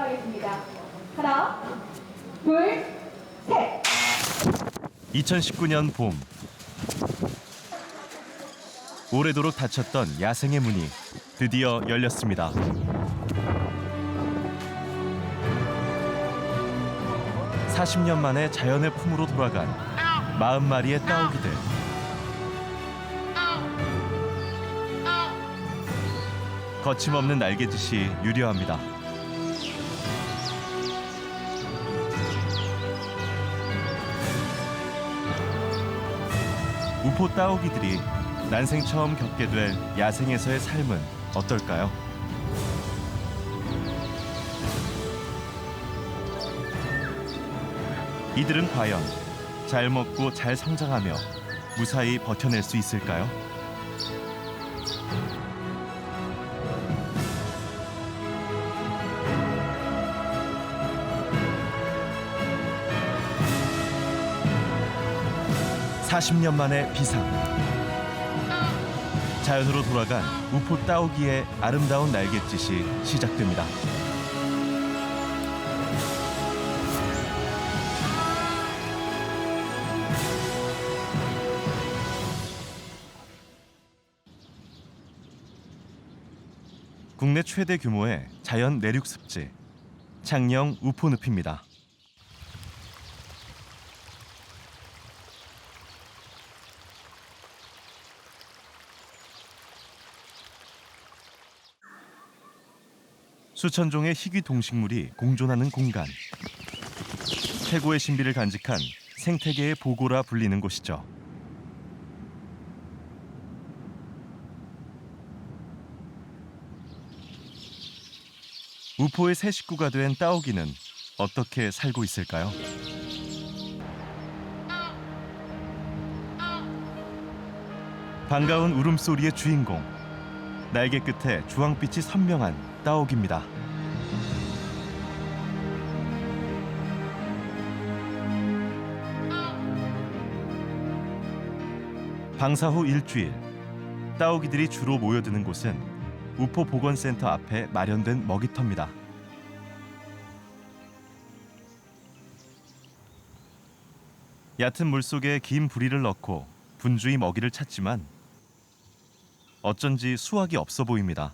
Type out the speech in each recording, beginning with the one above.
하겠습니다. 하나, 둘, 셋. 2019년 봄, 오래도록 닫혔던 야생의 문이 드디어 열렸습니다. (40년) 만에 자연의 품으로 돌아간 40마리의 따오기들. 거침없는 날갯짓이 유려합니다. 우포 따오기들이 난생 처음 겪게 될 야생에서의 삶은 어떨까요? 이들은 과연 잘 먹고 잘 성장하며 무사히 버텨낼 수 있을까요? (40년) 만의 비상. 자연으로 돌아간 우포 따오기의 아름다운 날갯짓이 시작됩니다. 국내 최대 규모의 자연 내륙 습지, 창녕 우포늪입니다. 수천 종의 희귀 동식물이 공존하는 공간. 최고의 신비를 간직한 생태계의 보고라 불리는 곳이죠. 우포의 새 식구가 된 따오기는 어떻게 살고 있을까요? 반가운 울음소리의 주인공, 날개 끝에 주황빛이 선명한 따오기입니다. 방사 후 일주일, 따오기들이 주로 모여드는 곳은 우포 보건센터 앞에 마련된 먹이터입니다. 얕은 물속에 긴 부리를 넣고 분주히 먹이를 찾지만 어쩐지 수확이 없어 보입니다.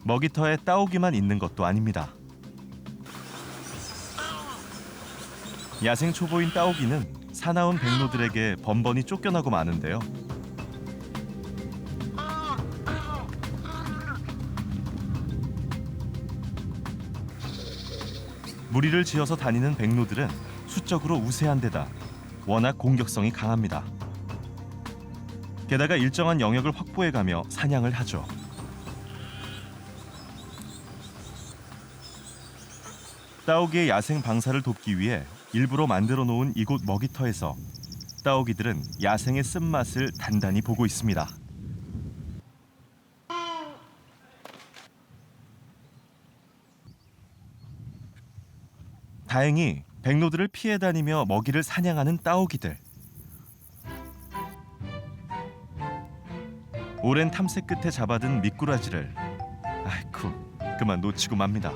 먹이터에 따오기만 있는 것도 아닙니다. 야생 초보인 따오기는 사나운 백로들에게 번번이 쫓겨나고 마는데요. 무리를 지어서 다니는 백로들은 수적으로 우세한 데다 워낙 공격성이 강합니다. 게다가 일정한 영역을 확보해가며 사냥을 하죠. 따오기의 야생 방사를 돕기 위해 일부러 만들어 놓은 이곳 먹이터에서 따오기들은 야생의 쓴맛을 단단히 보고 있습니다. 다행히 백로들을 피해 다니며 먹이를 사냥하는 따오기들. 오랜 탐색 끝에 잡아든 미꾸라지를 그만 놓치고 맙니다.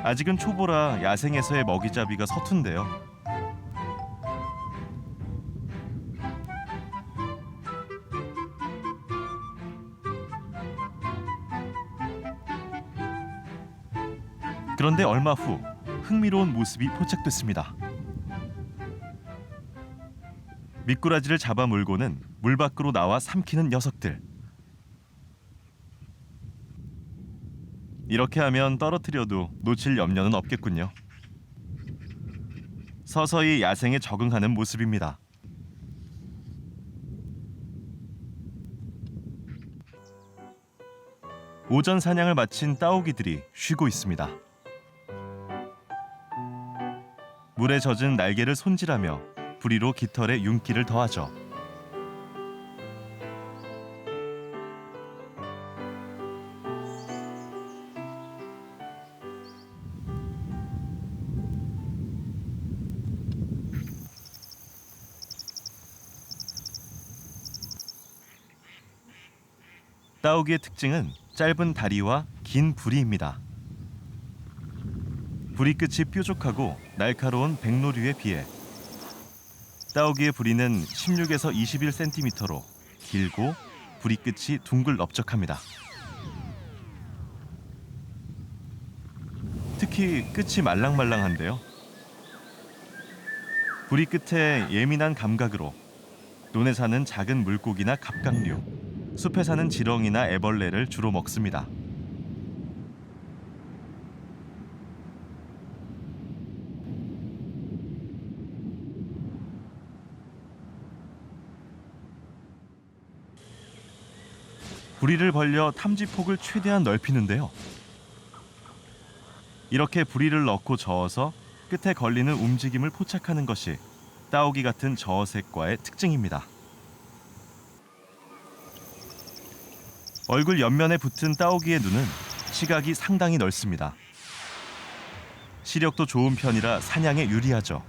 아직은 초보라 야생에서의 먹이잡이가 서툰데요. 그런데 얼마 후 흥미로운 모습이 포착됐습니다. 미꾸라지를 잡아 물고는 물 밖으로 나와 삼키는 녀석들. 이렇게 하면 떨어뜨려도 놓칠 염려는 없겠군요. 서서히 야생에 적응하는 모습입니다. 오전 사냥을 마친 따오기들이 쉬고 있습니다. 물에 젖은 날개를 손질하며 부리로 깃털에 윤기를 더하죠. 따오기의 특징은 짧은 다리와 긴 부리입니다. 부리 끝이 뾰족하고 날카로운 백로류에 비해 따오기의 부리는 16에서 21cm로 길고 부리 끝이 둥글 넓적합니다. 특히 끝이 말랑말랑한데요. 부리 끝에 예민한 감각으로 논에 사는 작은 물고기나 갑각류, 숲에 사는 지렁이나 애벌레를 주로 먹습니다. 부리를 벌려 탐지폭을 최대한 넓히는데요. 이렇게 부리를 넣고 저어서 끝에 걸리는 움직임을 포착하는 것이 따오기 같은 저어색과의 특징입니다. 얼굴 옆면에 붙은 따오기의 눈은 시각이 상당히 넓습니다. 시력도 좋은 편이라 사냥에 유리하죠.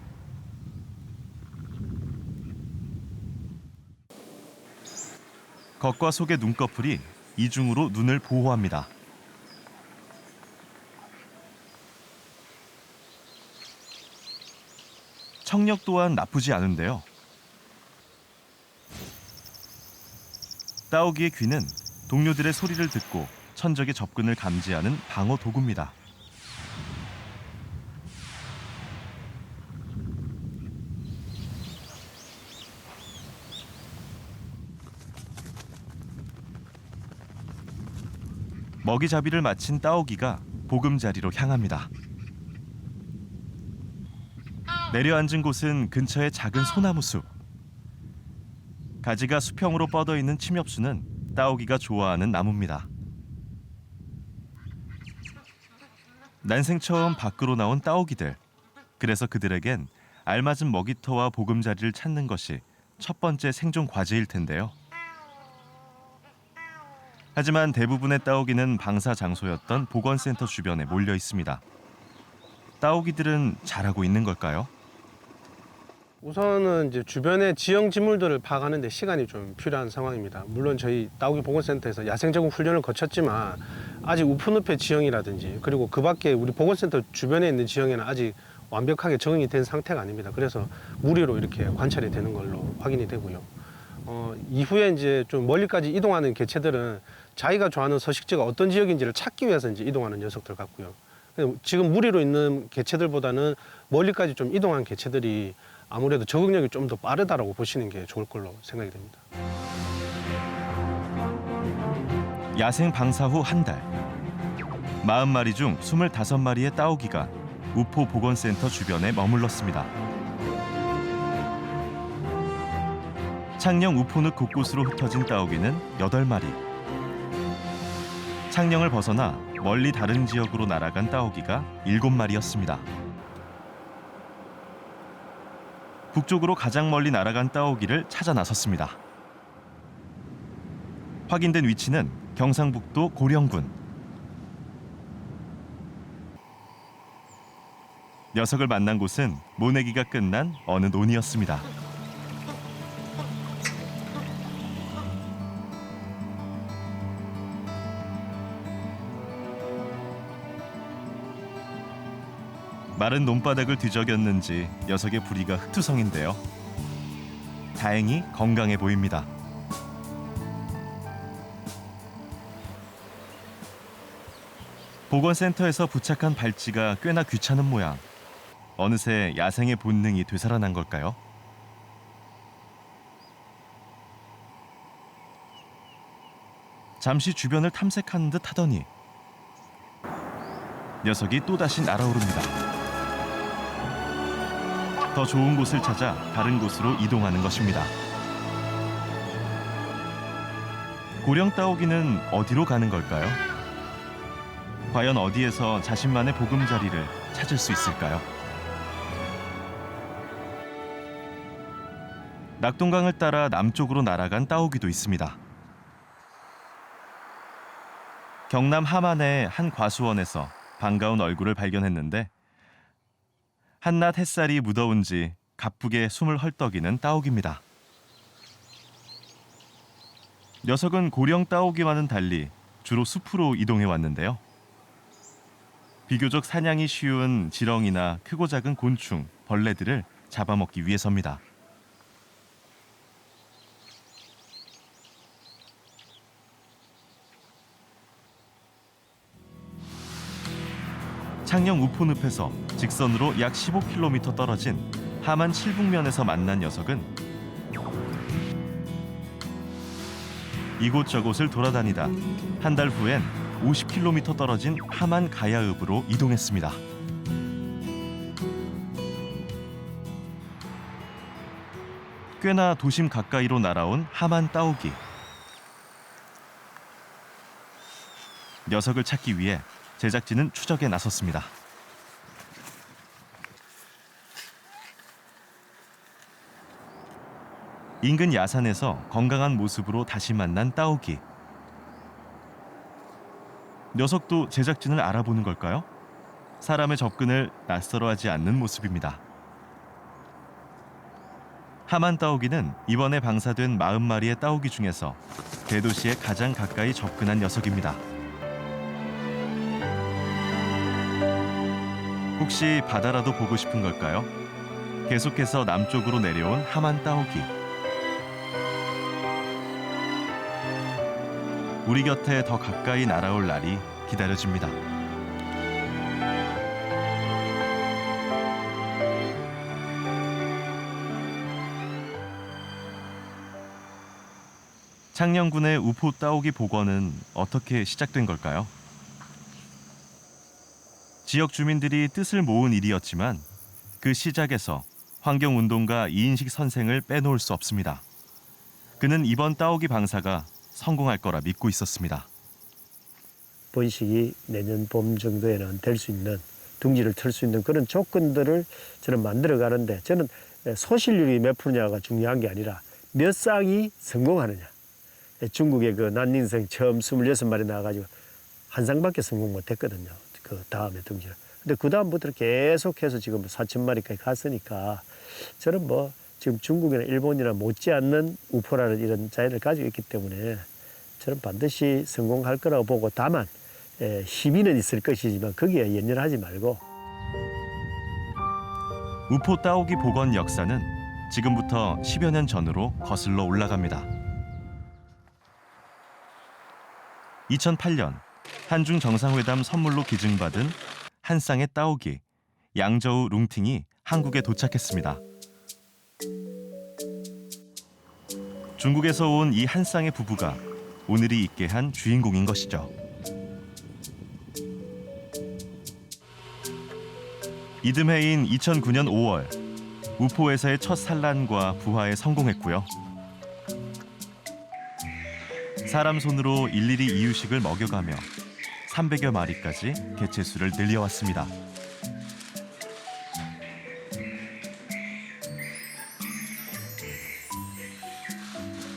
겉과 속의 눈꺼풀이 이중으로 눈을 보호합니다. 청력 또한 나쁘지 않은데요. 따오기의 귀는 동료들의 소리를 듣고 천적의 접근을 감지하는 방어 도구입니다. 먹이잡이를 마친 따오기가 보금자리로 향합니다. 내려앉은 곳은 근처의 작은 소나무 숲. 가지가 수평으로 뻗어 있는 침엽수는 따오기가 좋아하는 나무입니다. 난생 처음 밖으로 나온 따오기들. 그래서 그들에겐 알맞은 먹이터와 보금자리를 찾는 것이 첫 번째 생존 과제일 텐데요. 하지만 대부분의 따오기는 방사 장소였던 보건센터 주변에 몰려 있습니다. 따오기들은 잘하고 있는 걸까요? 우선은 이제 주변의 지형 지물들을 파악하는 데 시간이 좀 필요한 상황입니다. 물론 저희 따오기 보건센터에서 야생 적응 훈련을 거쳤지만 아직 우푸늪의 지형이라든지 그리고 그 밖에 우리 보건센터 주변에 있는 지형에는 아직 완벽하게 적응이 된 상태가 아닙니다. 그래서 무리로 이렇게 관찰이 되는 걸로 확인이 되고요. 이후에 이제 좀 멀리까지 이동하는 개체들은 자기가 좋아하는 서식지가 어떤 지역인지를 찾기 위해서 이제 이동하는 녀석들 같고요. 지금 무리로 있는 개체들보다는 멀리까지 좀 이동한 개체들이 아무래도 적응력이 좀 더 빠르다라고 보시는 게 좋을 걸로 생각이 됩니다. 야생 방사 후 한 달. 40마리 중 25마리의 따오기가 우포 보건센터 주변에 머물렀습니다. 창녕 우포늪 곳곳으로 흩어진 따오기는 8마리. 창녕을 벗어나 멀리 다른 지역으로 날아간 따오기가 7마리였습니다. 북쪽으로 가장 멀리 날아간 따오기를 찾아 나섰습니다. 확인된 위치는 경상북도 고령군. 녀석을 만난 곳은 모내기가 끝난 어느 논이었습니다. 마른 논바닥을 뒤적였는지 녀석의 부리가 흑투성인데요. 다행히 건강해 보입니다. 보건센터에서 부착한 발찌가 꽤나 귀찮은 모양. 어느새 야생의 본능이 되살아난 걸까요? 잠시 주변을 탐색하는 듯 하더니 녀석이 또다시 날아오릅니다. 더 좋은 곳을 찾아 다른 곳으로 이동하는 것입니다. 고령 따오기는 어디로 가는 걸까요? 과연 어디에서 자신만의 보금자리를 찾을 수 있을까요? 낙동강을 따라 남쪽으로 날아간 따오기도 있습니다. 경남 함안의 한 과수원에서 반가운 얼굴을 발견했는데 한낮 햇살이 무더운지 가쁘게 숨을 헐떡이는 따오기입니다. 녀석은 고령 따오기와는 달리 주로 숲으로 이동해 왔는데요. 비교적 사냥이 쉬운 지렁이나 크고 작은 곤충, 벌레들을 잡아먹기 위해서입니다. 창녕 우포늪에서 직선으로 약 15km 떨어진 하만 칠북면에서 만난 녀석은 이곳저곳을 돌아다니다 한 달 후엔 50km 떨어진 하만 가야읍으로 이동했습니다. 꽤나 도심 가까이로 날아온 하만 따오기. 녀석을 찾기 위해 제작진은 추적에 나섰습니다. 인근 야산에서 건강한 모습으로 다시 만난 따오기. 녀석도 제작진을 알아보는 걸까요? 사람의 접근을 낯설어하지 않는 모습입니다. 하만 따오기는 이번에 방사된 40마리의 따오기 중에서 대도시에 가장 가까이 접근한 녀석입니다. 혹시 바다라도 보고 싶은 걸까요? 계속해서 남쪽으로 내려온 하만 따오기. 우리 곁에 더 가까이 날아올 날이 기다려집니다. 창녕군의 우포 따오기 복원은 어떻게 시작된 걸까요? 지역 주민들이 뜻을 모은 일이었지만 그 시작에서 환경운동가 이인식 선생을 빼놓을 수 없습니다. 그는 이번 따오기 방사가 성공할 거라 믿고 있었습니다. 번식이 내년 봄 정도에는 될 수 있는, 둥지를 틀 수 있는 그런 조건들을 저는 만들어 가는데, 저는 소실률이 몇 프로냐가 중요한 게 아니라 몇 쌍이 성공하느냐. 중국의 그 난닝성 처음 26마리 나와가지고 한 쌍밖에 성공 못했거든요. 그 다음에 둥지를. 근데 그 다음부터 계속해서 지금 4,000마리까지 갔으니까 저는 뭐 지금 중국이나 일본이나 못지않는 우포라는 이런 자연을 가지고 있기 때문에 저는 반드시 성공할 거라고 보고, 다만 시비는 있을 것이지만 거기에 연연하지 말고. 우포 따오기 복원 역사는 지금부터 10여 년 전으로 거슬러 올라갑니다. 2008년 한중 정상회담 선물로 기증받은 한 쌍의 따오기, 양저우 룽팅이 한국에 도착했습니다. 중국에서 온 이 한 쌍의 부부가 오늘이 있게 한 주인공인 것이죠. 이듬해인 2009년 5월, 우포에서의 첫 산란과 부화에 성공했고요. 사람 손으로 일일이 이유식을 먹여가며 300여 마리까지 개체수를 늘려왔습니다.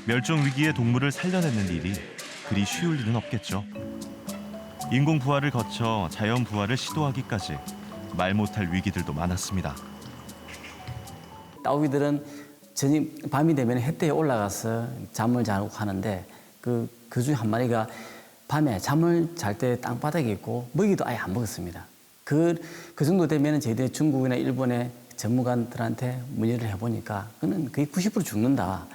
멸종 위기의 동물을 살려내는 일이 그리 쉬울 일은 없겠죠. 인공 부화를 거쳐 자연 부화를 시도하기까지 말 못할 위기들도 많았습니다. 따오기들은 밤이 되면 햇대에 올라가서 잠을 자고 하는데 그 중에 한 마리가 밤에 잠을 잘 때 땅바닥에 있고 먹이도 아예 안 먹었습니다. 그 정도 되면 저희들 중국이나 일본의 전문가들한테 문의를 해보니까 그는 거의 90% 죽는다.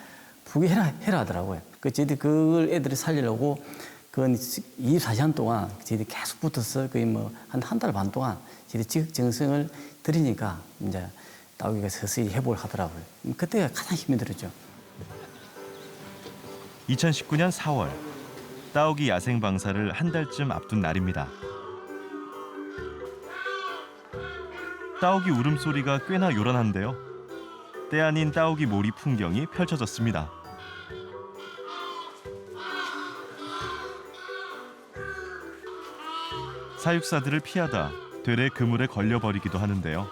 포기해라 하더라고요. 저희들이 그걸 애들을 살리려고 그 24시간 동안 저희들이 계속 붙어서 거의 뭐 한 달 반 동안 저희들이 지극정성을 들이니까 이제 따오기가 서서히 회복을 하더라고요. 그때가 가장 힘이 들었죠. 2019년 4월, 따오기 야생 방사를 한 달쯤 앞둔 날입니다. 따오기 울음소리가 꽤나 요란한데요. 때 아닌 따오기 몰이 풍경이 펼쳐졌습니다. 사육사들을 피하다 되레 그물에 걸려버리기도 하는데요.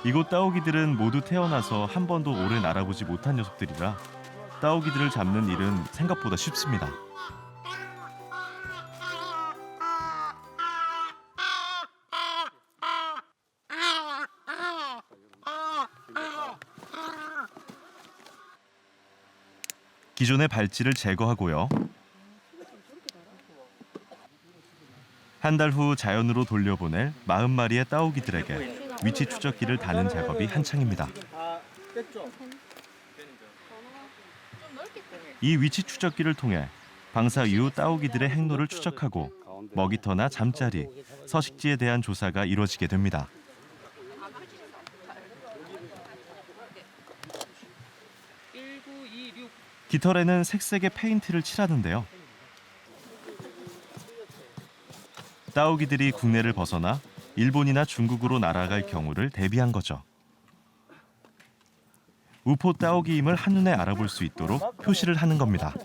이곳 따오기들은 모두 태어나서 한 번도 오래 날아보지 못한 녀석들이라 따오기들을 잡는 일은 생각보다 쉽습니다. 기존의 발찌를 제거하고요. 한 달 후 자연으로 돌려보낼 40마리의 따오기들에게 위치 추적기를 다는 작업이 한창입니다. 이 위치 추적기를 통해 방사 이후 따오기들의 행로를 추적하고 먹이터나 잠자리, 서식지에 대한 조사가 이루어지게 됩니다. 깃털에는 색색의 페인트를 칠하는데요. 따오기들이 국내를 벗어나 일본이나 중국으로 날아갈 경우를 대비한 거죠. 우포 따오기임을 한눈에 알아볼 수 있도록 표시를 하는 겁니다.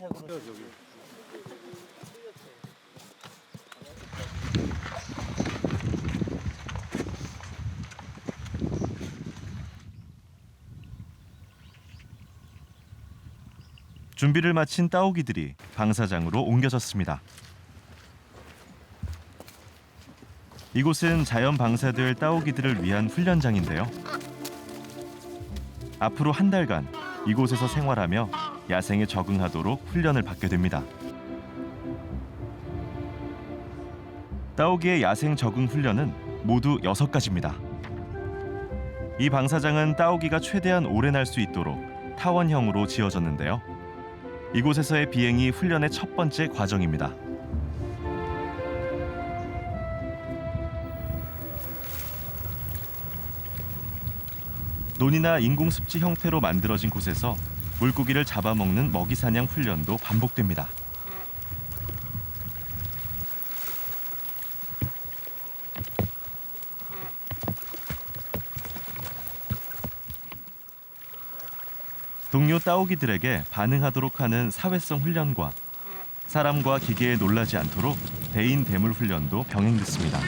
준비를 마친 따오기들이 방사장으로 옮겨졌습니다. 이곳은 자연 방사될 따오기들을 위한 훈련장인데요. 앞으로 한 달간 이곳에서 생활하며 야생에 적응하도록 훈련을 받게 됩니다. 따오기의 야생 적응 훈련은 모두 6가지입니다. 이 방사장은 따오기가 최대한 오래 날 수 있도록 타원형으로 지어졌는데요. 이곳에서의 비행이 훈련의 첫 번째 과정입니다. 논이나 인공습지 형태로 만들어진 곳에서 물고기를 잡아먹는 먹이 사냥 훈련도 반복됩니다. 동료 따오기들에게 반응하도록 하는 사회성 훈련과 사람과 기계에 놀라지 않도록 대인 대물 훈련도 병행됐습니다.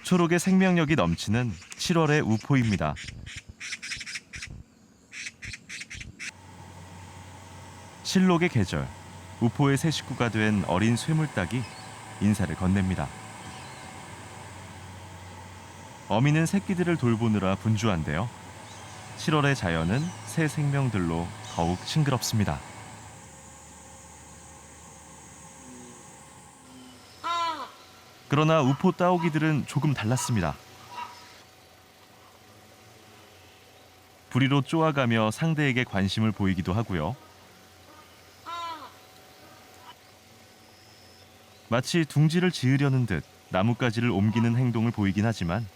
초록의 생명력이 넘치는 7월의 우포입니다. 실록의 계절, 우포의 새 식구가 된 어린 쇠물닭이 인사를 건넵니다. 어미는 새끼들을 돌보느라 분주한데요. 7월의 자연은 새 생명들로 더욱 싱그럽습니다. 그러나 우포 따오기들은 조금 달랐습니다. 부리로 쪼아가며 상대에게 관심을 보이기도 하고요. 마치 둥지를 지으려는 듯 나뭇가지를 옮기는 행동을 보이긴 하지만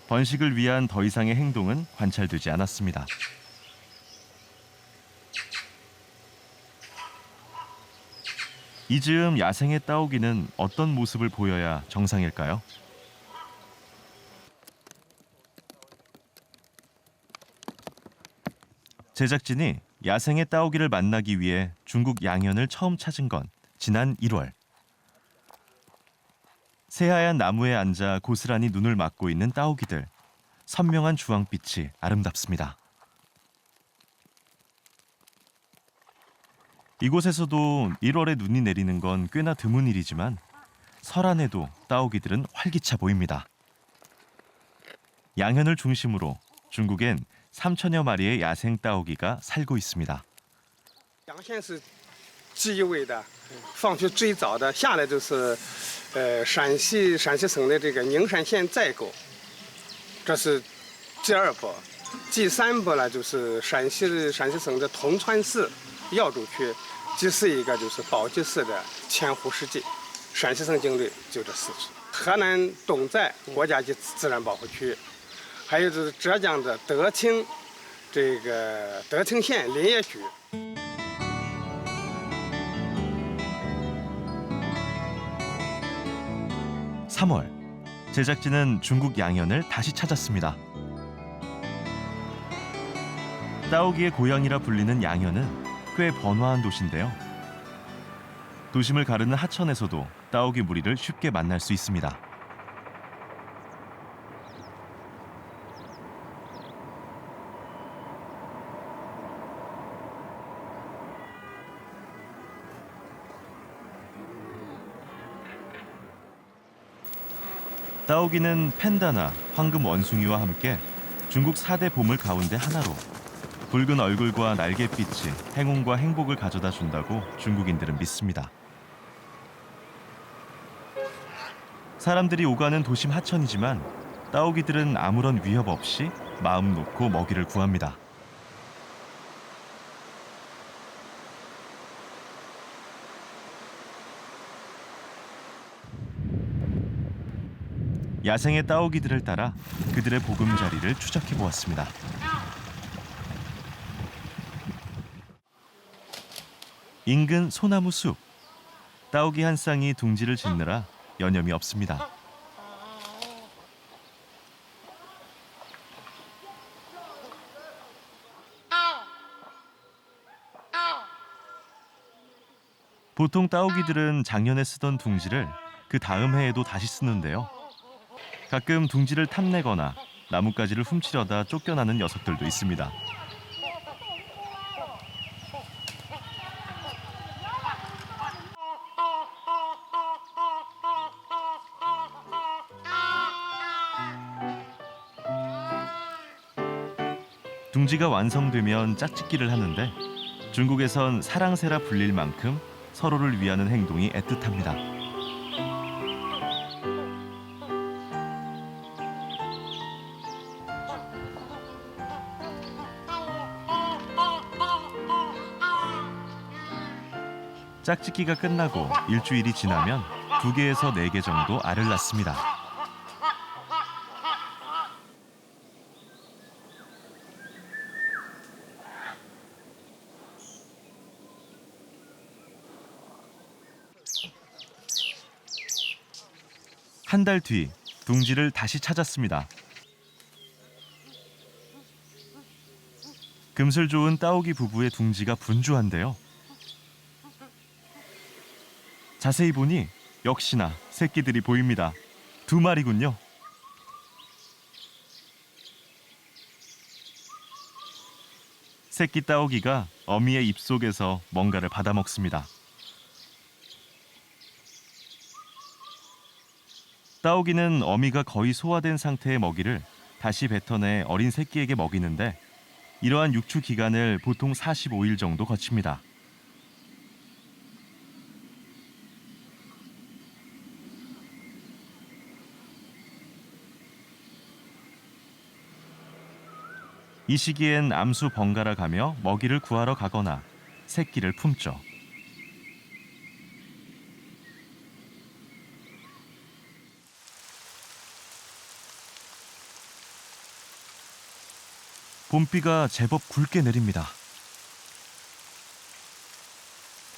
번식을 위한 더 이상의 행동은 관찰되지 않았습니다. 이 즈음 야생의 따오기는 어떤 모습을 보여야 정상일까요? 제작진이 야생의 따오기를 만나기 위해 중국 양현을 처음 찾은 건 지난 1월. 새하얀 나무에 앉아 고스란히 눈을 막고 있는 따오기들. 선명한 주황빛이 아름답습니다. 이곳에서도 1월에 눈이 내리는 건 꽤나 드문 일이지만 설안에도 따오기들은 활기차 보입니다. 양현을 중심으로 중국엔 3천여 마리의 야생 따오기가 살고 있습니다. 阳县是第一位的，放学最早的下来就是陕西省的这个宁山县寨沟，这是第2波，第3波呢就是陕西省的铜川市耀州区，第4一个就是宝鸡市的千湖世纪，陕西省境内就这4支。河南东寨国家级自然保护区，还有就是浙江的德清县林业局。 3월, 제작진은 중국 양현을 다시 찾았습니다. 따오기의 고향이라 불리는 양현은 꽤 번화한 도시인데요. 도심을 가르는 하천에서도 따오기 무리를 쉽게 만날 수 있습니다. 따오기는 팬다나, 황금 원숭이와 함께 중국 4대 보물 가운데 하나로 붉은 얼굴과 날갯빛이 행운과 행복을 가져다 준다고 중국인들은 믿습니다. 사람들이 오가는 도심 하천이지만 따오기들은 아무런 위협 없이 마음 놓고 먹이를 구합니다. 야생의 따오기들을 따라 그들의 보금자리를 추적해 보았습니다. 인근 소나무 숲. 따오기 한 쌍이 둥지를 짓느라 여념이 없습니다. 보통 따오기들은 작년에 쓰던 둥지를 그 다음 해에도 다시 쓰는데요. 가끔 둥지를 탐내거나 나뭇가지를 훔치려다 쫓겨나는 녀석들도 있습니다. 둥지가 완성되면 짝짓기를 하는데 중국에선 사랑새라 불릴 만큼 서로를 위하는 행동이 애틋합니다. 짝짓기가 끝나고 일주일이 지나면 2개에서 4개 정도 알을 낳습니다. 한 달 뒤 둥지를 다시 찾았습니다. 금슬 좋은 따오기 부부의 둥지가 분주한데요. 자세히 보니 역시나 새끼들이 보입니다. 2마리군요. 새끼 따오기가 어미의 입속에서 뭔가를 받아먹습니다. 따오기는 어미가 거의 소화된 상태의 먹이를 다시 뱉어내 어린 새끼에게 먹이는데 이러한 육추 기간을 보통 45일 정도 거칩니다. 이 시기엔 암수 번갈아 가며 먹이를 구하러 가거나 새끼를 품죠. 봄비가 제법 굵게 내립니다.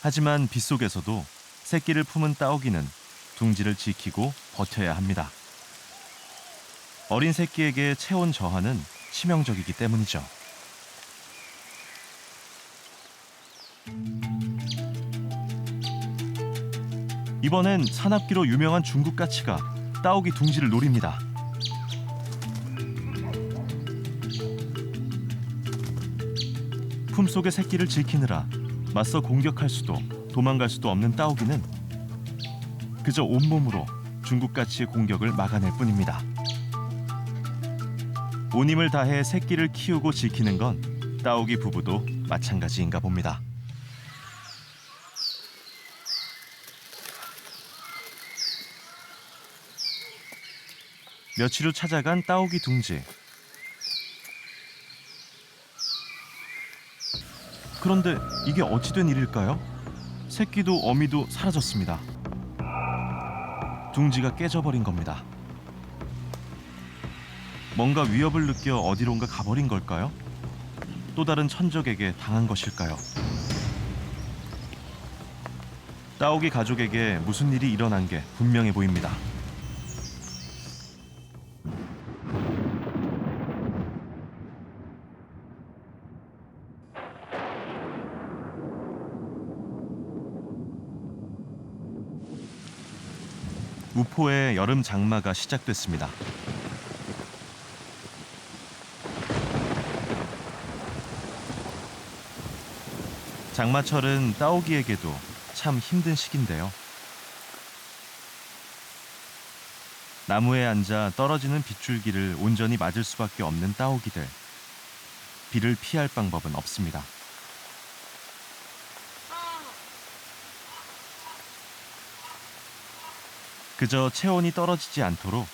하지만 빗속에서도 새끼를 품은 따오기는 둥지를 지키고 버텨야 합니다. 어린 새끼에게 체온 저하는 치명적이기 때문이죠. 이번엔 산악기로 유명한 중국 까치가 따오기 둥지를 노립니다. 품속의 새끼를 지키느라 맞서 공격할 수도 도망갈 수도 없는 따오기는 그저 온몸으로 중국 까치의 공격을 막아낼 뿐입니다. 온 힘을 다해 새끼를 키우고 지키는 건 따오기 부부도 마찬가지인가 봅니다. 며칠 후 찾아간 따오기 둥지. 그런데 이게 어찌 된 일일까요? 새끼도 어미도 사라졌습니다. 둥지가 깨져버린 겁니다. 뭔가 위협을 느껴 어디론가 가버린 걸까요? 또 다른 천적에게 당한 것일까요? 따오기 가족에게 무슨 일이 일어난 게 분명해 보입니다. 우포의 여름 장마가 시작됐습니다. 장마철은 따오기에게도 참 힘든 시기인데요. 나무에 앉아 떨어지는 빗줄기를 온전히 맞을 수밖에 없는 따오기들. 비를 피할 방법은 없습니다. 그저 체온이 떨어지지 않도록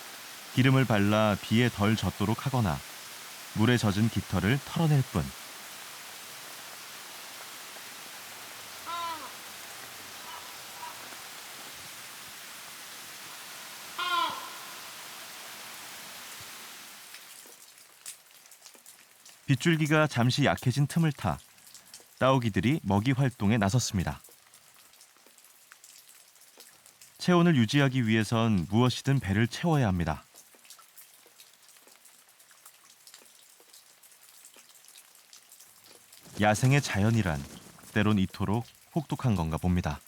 기름을 발라 비에 덜 젖도록 하거나 물에 젖은 깃털을 털어낼 뿐. 빗줄기가 잠시 약해진 틈을 타 따오기들이 먹이 활동에 나섰습니다. 체온을 유지하기 위해선 무엇이든 배를 채워야 합니다. 야생의 자연이란 때론 이토록 혹독한 건가 봅니다.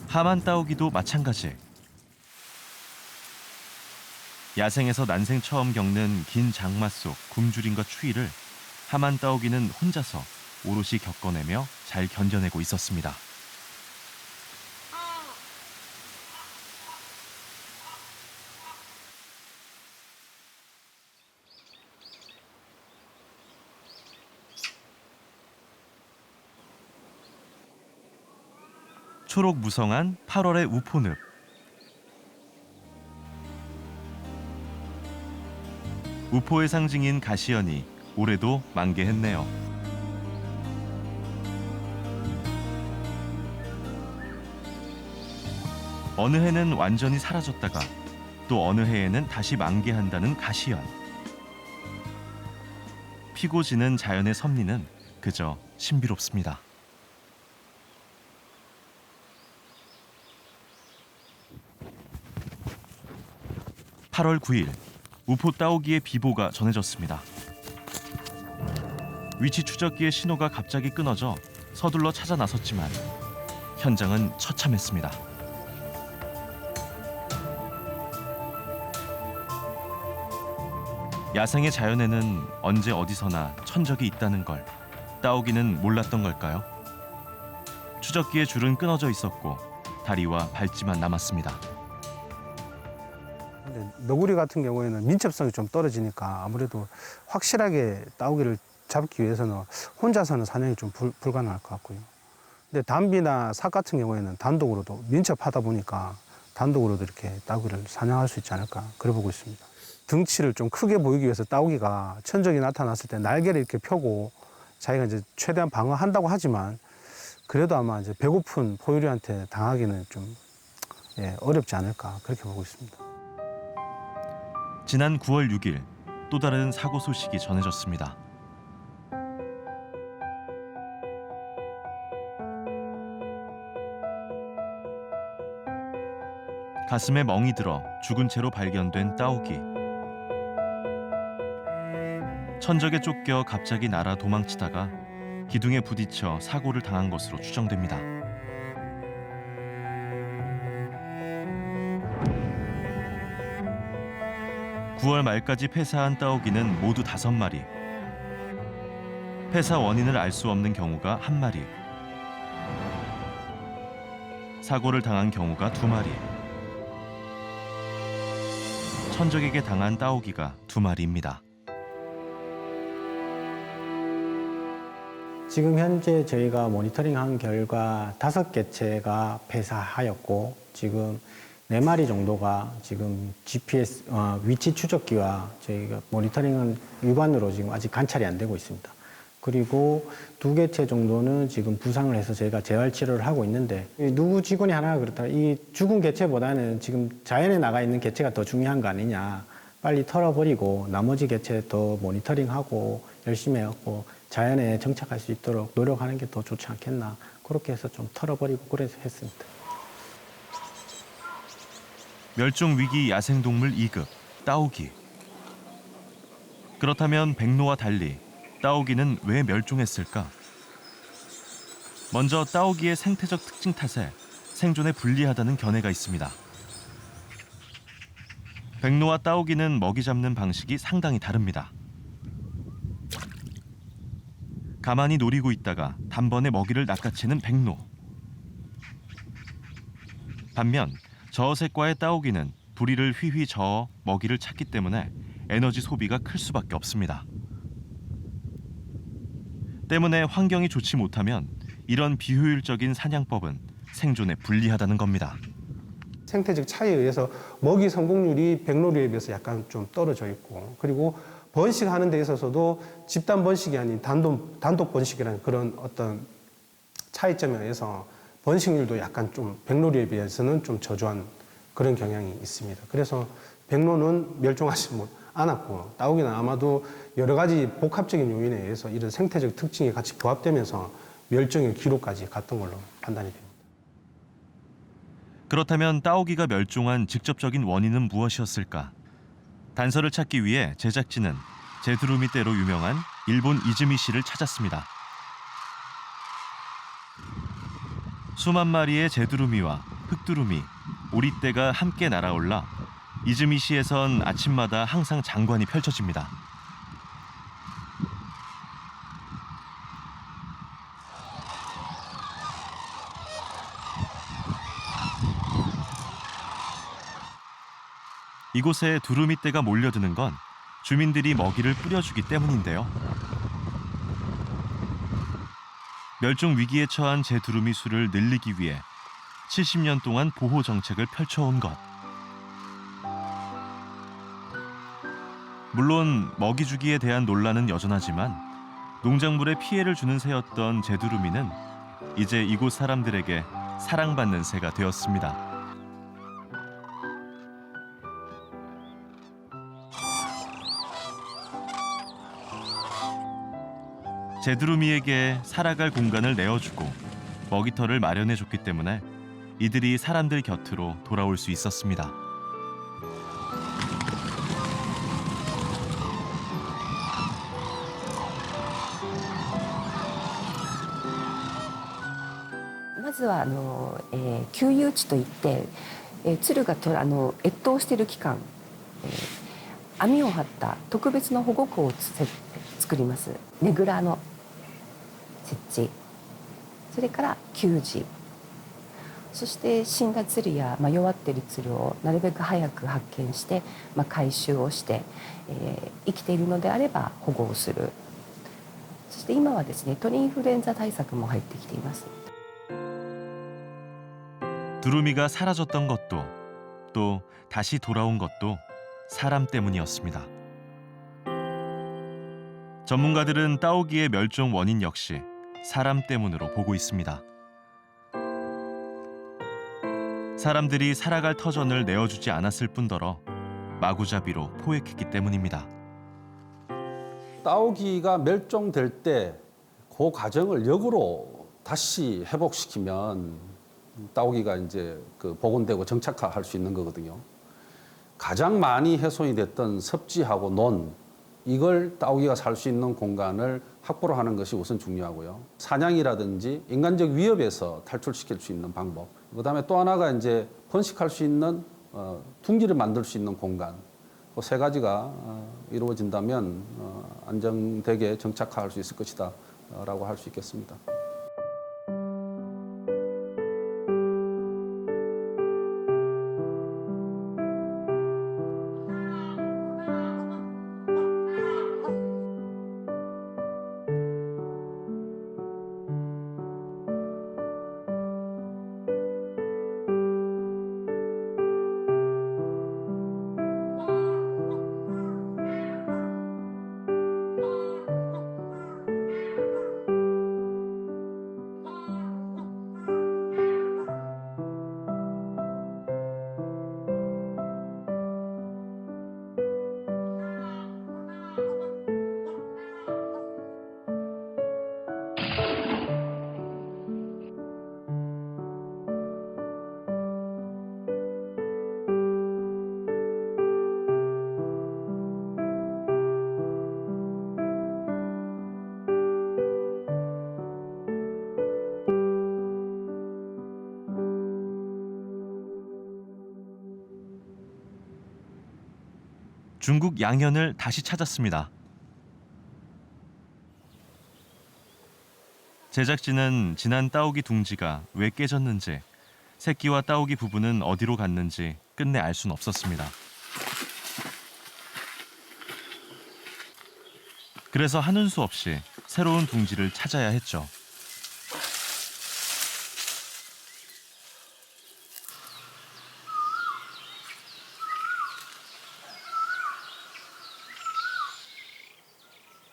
하만 따오기도 마찬가지. 야생에서 난생 처음 겪는 긴 장마 속 굶주림과 추위를 하만 따오기는 혼자서 오롯이 겪어내며 잘 견뎌내고 있었습니다. 초록 무성한 8월의 우포늪. 우포의 상징인 가시연이 올해도 만개했네요. 어느 해는 완전히 사라졌다가 또 어느 해에는 다시 만개한다는 가시연. 피고 지는 자연의 섭리는 그저 신비롭습니다. 8월 9일 우포 따오기의 비보가 전해졌습니다. 위치 추적기의 신호가 갑자기 끊어져 서둘러 찾아 나섰지만 현장은 처참했습니다. 야생의 자연에는 언제 어디서나 천적이 있다는 걸 따오기는 몰랐던 걸까요? 추적기의 줄은 끊어져 있었고 다리와 발찌만 남았습니다. 근데 너구리 같은 경우에는 민첩성이 좀 떨어지니까 아무래도 확실하게 따오기를 잡기 위해서는 혼자서는 사냥이 좀 불가능할 것 같고요. 근데 담비나 삭 같은 경우에는 단독으로도 민첩하다 보니까 단독으로도 이렇게 따오기를 사냥할 수 있지 않을까 그래 보고 있습니다. 등치를 좀 크게 보이기 위해서 따오기가 천적이 나타났을 때 날개를 이렇게 펴고 자기가 이제 최대한 방어한다고 하지만 그래도 아마 이제 배고픈 포유류한테 당하기는 좀 어렵지 않을까 그렇게 보고 있습니다. 지난 9월 6일 또 다른 사고 소식이 전해졌습니다. 가슴에 멍이 들어 죽은 채로 발견된 따오기. 천적에 쫓겨 갑자기 날아 도망치다가 기둥에 부딪혀 사고를 당한 것으로 추정됩니다. (9월) 말까지 폐사한 따오기는 모두 5마리. 폐사 원인을 알 수 없는 경우가 1마리. 사고를 당한 경우가 2마리. 천적에게 당한 따오기가 2마리입니다. 지금 현재 저희가 모니터링한 결과 5개체가 폐사하였고 지금 4마리 정도가 지금 GPS 위치 추적기와 저희가 모니터링한 육안으로 지금 아직 관찰이 안 되고 있습니다. 그리고 2개체 정도는 지금 부상을 해서 저희가 재활 치료를 하고 있는데 누구 직원이 하나가 그렇다. 이 죽은 개체보다는 지금 자연에 나가 있는 개체가 더 중요한 거 아니냐. 빨리 털어버리고 나머지 개체 더 모니터링하고 열심히 해갖고 자연에 정착할 수 있도록 노력하는 게 더 좋지 않겠나. 그렇게 해서 좀 털어버리고 그래서 했습니다. 멸종위기 야생동물 2급 따오기. 그렇다면 백로와 달리 따오기는 왜 멸종했을까? 먼저 따오기의 생태적 특징 탓에 생존에 불리하다는 견해가 있습니다. 백로와 따오기는 먹이 잡는 방식이 상당히 다릅니다. 가만히 노리고 있다가 단번에 먹이를 낚아채는 백로. 반면 저어색과의 따오기는 부리를 휘휘 저어 먹이를 찾기 때문에 에너지 소비가 클 수밖에 없습니다. 때문에 환경이 좋지 못하면 이런 비효율적인 사냥법은 생존에 불리하다는 겁니다. 생태적 차이에 의해서 먹이 성공률이 백로류에 비해서 약간 좀 떨어져 있고, 그리고 번식하는 데 있어서도 집단 번식이 아닌 단독 번식이라는 그런 어떤 차이점에 의해서 번식률도 약간 좀 백로류에 비해서는 좀 저조한 그런 경향이 있습니다. 그래서 백로는 멸종하지 않았고, 따오기는 아마도 여러 가지 복합적인 요인에 의해서 이런 생태적 특징이 같이 부합되면서 멸종의 기로까지 갔던 걸로 판단이 됩니다. 그렇다면 따오기가 멸종한 직접적인 원인은 무엇이었을까? 단서를 찾기 위해 제작진은 제두루미 떼로 유명한 일본 이즈미시를 찾았습니다. 수만 마리의 제두루미와 흑두루미, 오리떼가 함께 날아올라 이즈미시에선 아침마다 항상 장관이 펼쳐집니다. 이곳에 두루미떼가 몰려드는 건 주민들이 먹이를 뿌려주기 때문인데요. 멸종 위기에 처한 제두루미 수를 늘리기 위해 70년 동안 보호 정책을 펼쳐온 것. 물론 먹이 주기에 대한 논란은 여전하지만 농작물에 피해를 주는 새였던 제두루미는 이제 이곳 사람들에게 사랑받는 새가 되었습니다. 제두루미에게 살아갈 공간을 내어주고 먹이터를 마련해줬기 때문에 이들이 사람들 곁으로 돌아올 수 있었습니다.まずは給油地といって、鶴が越冬している期間、網を張った特別の保護区を作ります。ねぐらの設置、それから給餌、そして死んだ鶴や弱っている鶴をなるべく早く発見して、回収をして、生きているのであれば保護をする。そして今はですね、鳥インフルエンザ対策も入ってきています。 두루미가 사라졌던 것도 또 다시 돌아온 것도 사람 때문이었습니다. 전문가들은 따오기의 멸종 원인 역시 사람 때문으로 보고 있습니다. 사람들이 살아갈 터전을 내어주지 않았을 뿐더러 마구잡이로 포획했기 때문입니다. 따오기가 멸종될 때 그 과정을 역으로 다시 회복시키면 따오기가 이제 복원되고 정착화할 수 있는 거거든요. 가장 많이 훼손이 됐던 섭지하고 논, 이걸 따오기가 살 수 있는 공간을 확보를 하는 것이 우선 중요하고요. 사냥이라든지 인간적 위협에서 탈출시킬 수 있는 방법. 그다음에 또 하나가 이제 번식할 수 있는 둥지를 만들 수 있는 공간. 그 세 가지가 이루어진다면 안정되게 정착화할 수 있을 것이다라고 할 수 있겠습니다. 중국 양현을 다시 찾았습니다. 제작진은 지난 따오기 둥지가 왜 깨졌는지 새끼와 따오기 부부는 어디로 갔는지 끝내 알 수는 없었습니다. 그래서 하는 수 없이 새로운 둥지를 찾아야 했죠.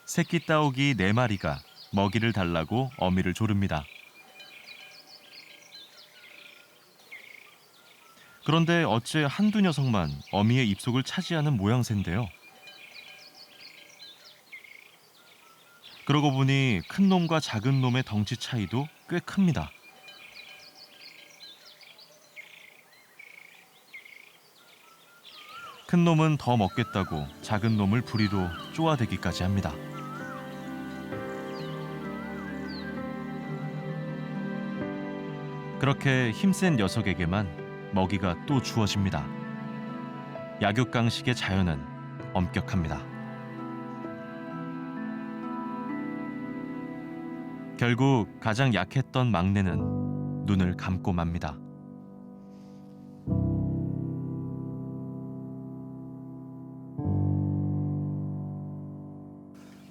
새끼 따오기 4마리가 먹이를 달라고 어미를 조릅니다. 그런데 어째 한두 녀석만 어미의 입속을 차지하는 모양새인데요. 그러고 보니 큰 놈과 작은 놈의 덩치 차이도 꽤 큽니다. 큰 놈은 더 먹겠다고 작은 놈을 부리로 쪼아대기까지 합니다. 그렇게 힘센 녀석에게만 먹이가 또 주어집니다. 약육강식의 자연은 엄격합니다. 결국 가장 약했던 막내는 눈을 감고 맙니다.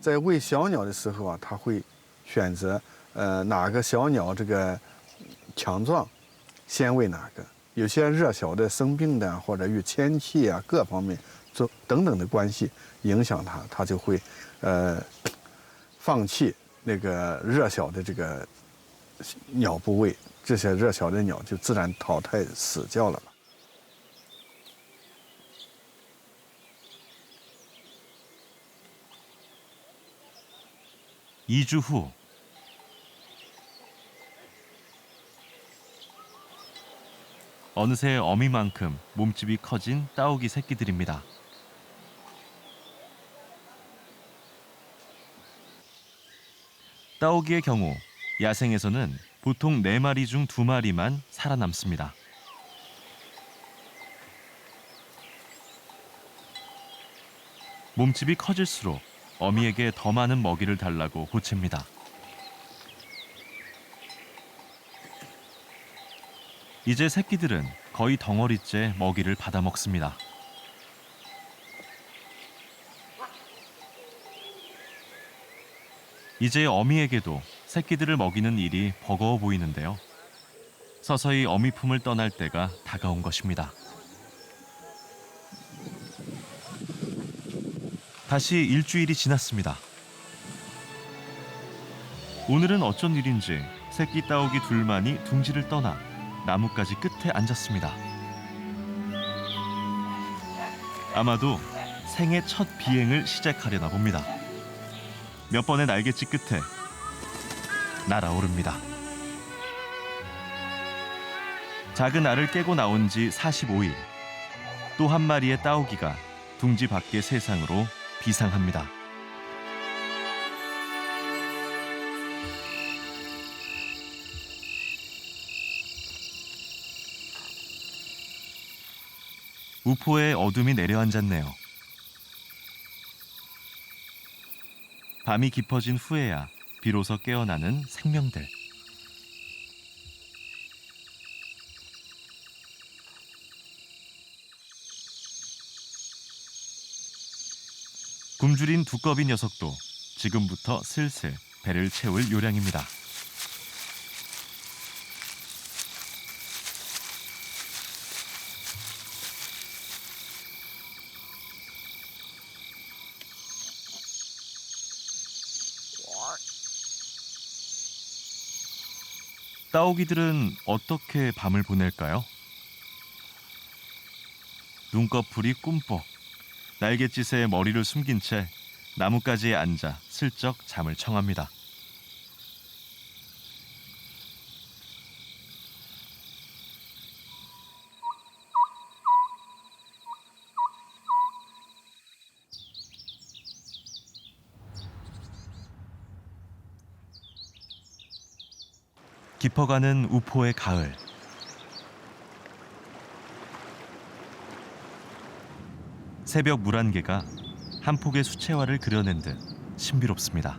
在喂小鸟的时候啊，它会选择哪个小鸟这个强壮，先喂哪个。有些弱小的、生病的或者与天气啊各方面等等的关系影响它，它就会放弃那个弱小的这个鸟不喂，这些弱小的鸟就自然淘汰死掉了。 2주 후 어느새 어미만큼 몸집이 커진 따오기 새끼들입니다. 따오기의 경우 야생에서는 보통 4마리 중 2마리만 살아남습니다. 몸집이 커질수록 어미에게 더 많은 먹이를 달라고 보챕니다. 이제 새끼들은 거의 덩어리째 먹이를 받아 먹습니다. 이제 어미에게도 새끼들을 먹이는 일이 버거워 보이는데요. 서서히 어미 품을 떠날 때가 다가온 것입니다. 다시 일주일이 지났습니다. 오늘은 어쩐 일인지 새끼 따오기 둘만이 둥지를 떠나 나뭇가지 끝에 앉았습니다. 아마도 생애 첫 비행을 시작하려나 봅니다. 몇 번의 날갯짓 끝에 날아오릅니다. 작은 알을 깨고 나온 지 45일, 또 한 마리의 따오기가 둥지 밖의 세상으로 비상합니다. 우포에 어둠이 내려앉았네요. 밤이 깊어진 후에야 비로소 깨어나는 생명들. 굶주린 두꺼비 녀석도 지금부터 슬슬 배를 채울 요량입니다. 따오기들은 어떻게 밤을 보낼까요? 눈꺼풀이 꿈뻑, 날갯짓에 머리를 숨긴 채 나뭇가지에 앉아 슬쩍 잠을 청합니다. 깊어가는 우포의 가을. 새벽 물안개가 한 폭의 수채화를 그려낸 듯 신비롭습니다.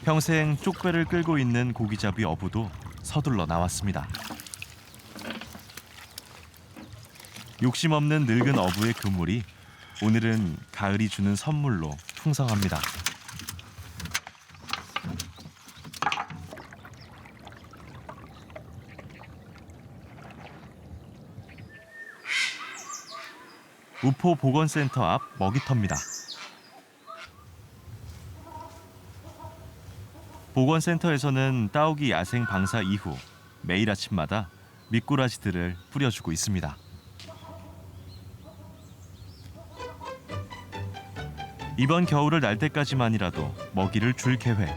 평생 쪽배를 끌고 있는 고기잡이 어부도 서둘러 나왔습니다. 욕심 없는 늙은 어부의 그물이 오늘은 가을이 주는 선물로 풍성합니다. 우포 보건센터 앞 먹이터입니다. 보건센터에서는 따오기 야생 방사 이후 매일 아침마다 미꾸라지들을 뿌려주고 있습니다. 이번 겨울을 날 때까지만이라도 먹이를 줄 계획.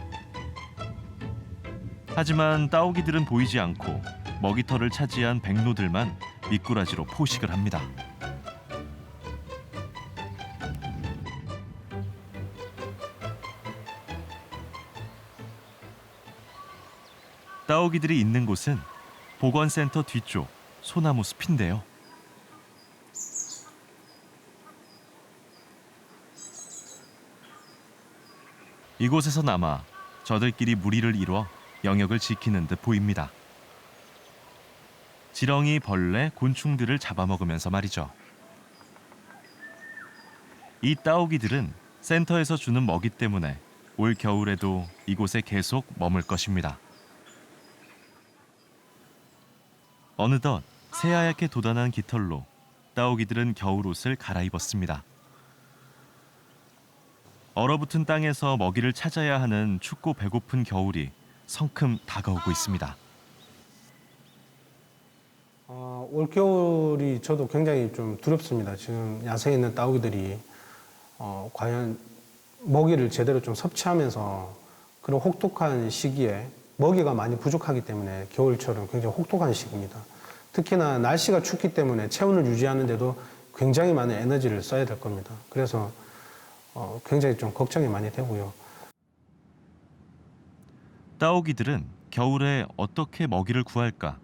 하지만 따오기들은 보이지 않고 먹이터를 차지한 백로들만 미꾸라지로 포식을 합니다. 따오기들이 있는 곳은 보건센터 뒤쪽 소나무 숲인데요. 이곳에서나마 저들끼리 무리를 이뤄 영역을 지키는 듯 보입니다. 지렁이, 벌레, 곤충들을 잡아먹으면서 말이죠. 이 따오기들은 센터에서 주는 먹이 때문에 올 겨울에도 이곳에 계속 머물 것입니다. 어느덧 새하얗게 돋아난 깃털로 따오기들은 겨울옷을 갈아입었습니다. 얼어붙은 땅에서 먹이를 찾아야 하는 춥고 배고픈 겨울이 성큼 다가오고 있습니다. 올겨울이 저도 굉장히 좀 두렵습니다. 지금 야생에 있는 따오기들이 과연 먹이를 제대로 좀 섭취하면서 그런 혹독한 시기에 먹이가 많이 부족하기 때문에 겨울철은 굉장히 혹독한 시기입니다. 특히나 날씨가 춥기 때문에 체온을 유지하는데도 굉장히 많은 에너지를 써야 될 겁니다. 그래서 굉장히 좀 걱정이 많이 되고요. 따오기들은 겨울에 어떻게 먹이를 구할까?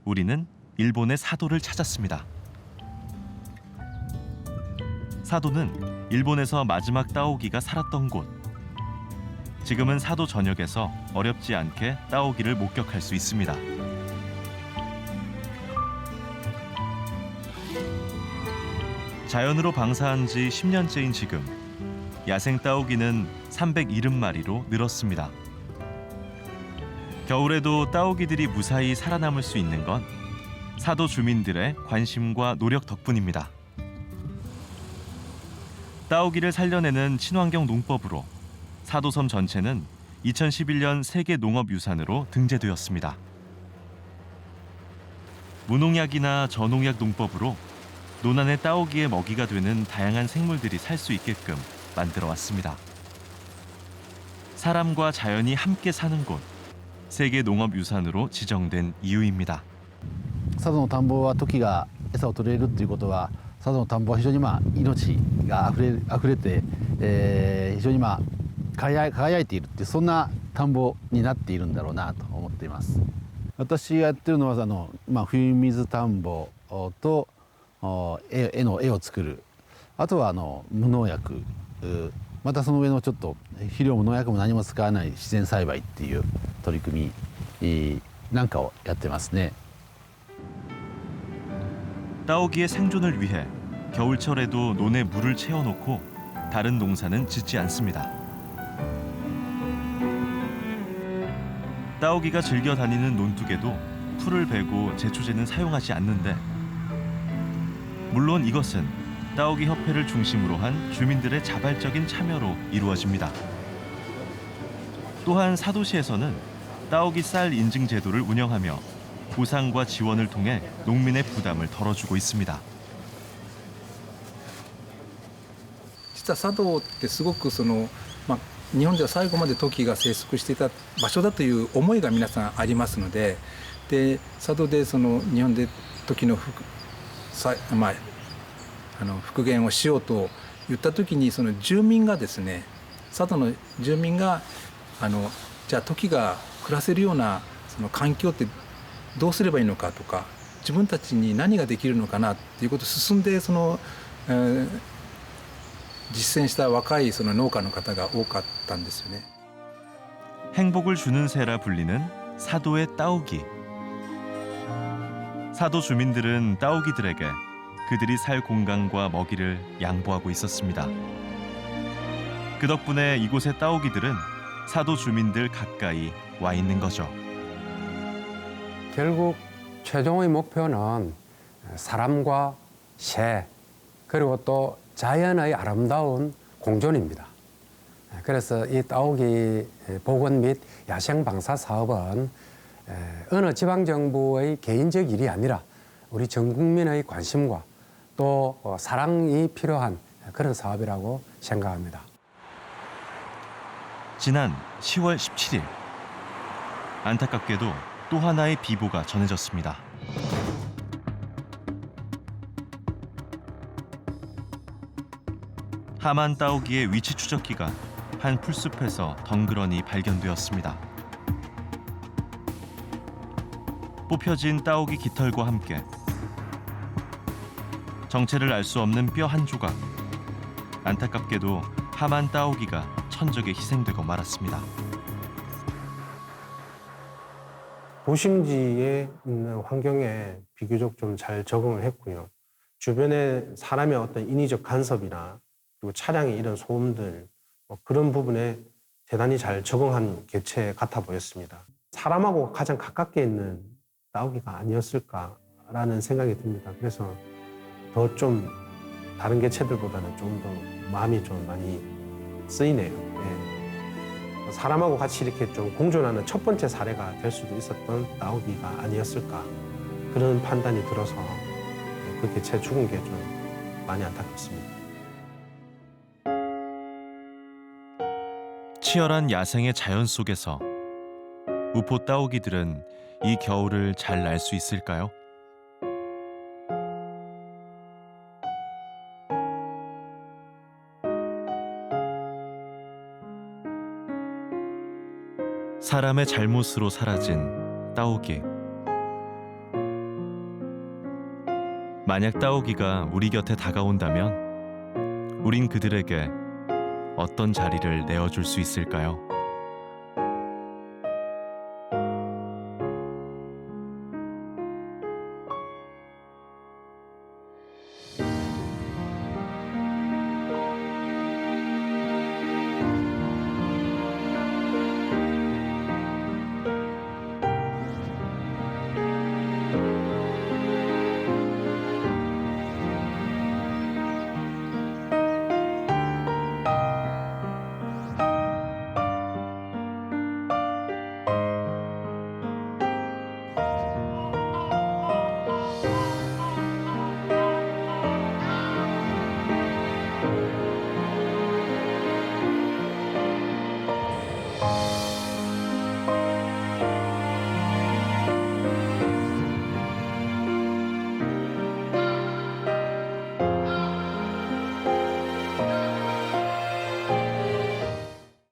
우리는 일본의 사도를 찾았습니다. 사도는 일본에서 마지막 따오기가 살았던 곳. 지금은 사도 전역에서 어렵지 않게 따오기를 목격할 수 있습니다. 자연으로 방사한 지 10년째인 지금 야생 따오기는 370마리로 늘었습니다. 겨울에도 따오기들이 무사히 살아남을 수 있는 건 사도 주민들의 관심과 노력 덕분입니다. 따오기를 살려내는 친환경 농법으로 사도섬 전체는 2011년 세계 농업유산으로 등재되었습니다. 무농약이나 저농약 농법으로 논안의 따오기의 먹이가 되는 다양한 생물들이 살 수 있게끔 만들어 왔습니다. 사람과 자연이 함께 사는 곳, 세계 농업유산으로 지정된 이유입니다. 佐渡の田んぼはトキが餌を取れるということは佐渡の田んぼは非常に命があふれて、非常に輝いているっていうそんな田んぼになっているんだろうなと思っています。私がやってるのは冬水田んぼと絵を作る、あとは無農薬、またその上のちょっと肥料も農薬も何も使わない自然栽培っていう取り組みなんかをやってますね。 따오기의 생존을 위해 겨울철에도 논에 물을 채워놓고 다른 농사는 짓지 않습니다. 따오기가 즐겨 다니는 논둑에도 풀을 베고 제초제는 사용하지 않는데 물론 이것은 따오기 협회를 중심으로 한 주민들의 자발적인 참여로 이루어집니다. 또한 사도시에서는 따오기 쌀 인증 제도를 운영하며 보상과 지원을 통해 농민의 부담을 덜어주고 있습니다. 実は佐渡ってすごく日本では最後までトキが生息していた場所だという思いが皆さんありますので、佐渡で日本でトキの復元をしようと言った時に住民がですね、佐渡の住民がじゃあトキが暮らせるような環境ってどうすればいいのかとか、自分たちに何ができるのかなっていうことを進んで実践した若い農家の方が多かったんですよね。 행복을 주는 새라 불리는 사도의 따오기. 사도 주민들은 따오기들에게 그들이 살 공간과 먹이를 양보하고 있었습니다. 그 덕분에 이곳의 따오기들은 사도 주민들 가까이 와 있는 거죠. 결국 최종의 목표는 사람과 새, 그리고 또 자연의 아름다운 공존입니다. 그래서 이 따오기 복원 및 야생 방사 사업은 어느 지방정부의 개인적 일이 아니라 우리 전 국민의 관심과 또 사랑이 필요한 그런 사업이라고 생각합니다. 지난 10월 17일 안타깝게도 또 하나의 비보가 전해졌습니다. 하만 따오기의 위치 추적기가 한 풀숲에서 덩그러니 발견되었습니다. 뽑혀진 따오기 깃털과 함께 정체를 알 수 없는 뼈 한 조각. 안타깝게도 하만 따오기가 천적에 희생되고 말았습니다. 도심지에 있는 환경에 비교적 좀 잘 적응을 했고요. 주변에 사람의 어떤 인위적 간섭이나 그리고 차량의 이런 소음들 그런 부분에 대단히 잘 적응한 개체 같아 보였습니다. 사람하고 가장 가깝게 있는 따오기가 아니었을까라는 생각이 듭니다. 그래서 더 좀 다른 개체들보다는 좀 더 마음이 좀 많이 쓰이네요. 예. 사람하고 같이 이렇게 좀 공존하는 첫 번째 사례가 될 수도 있었던 따오기가 아니었을까 그런 판단이 들어서 그 개체 죽은 게 좀 많이 안타깝습니다. 치열한 야생의 자연 속에서 우포 따오기들은 이 겨울을 잘 날 수 있을까요? 사람의 잘못으로 사라진 따오기. 만약 따오기가 우리 곁에 다가온다면 우린 그들에게 어떤 자리를 내어줄 수 있을까요?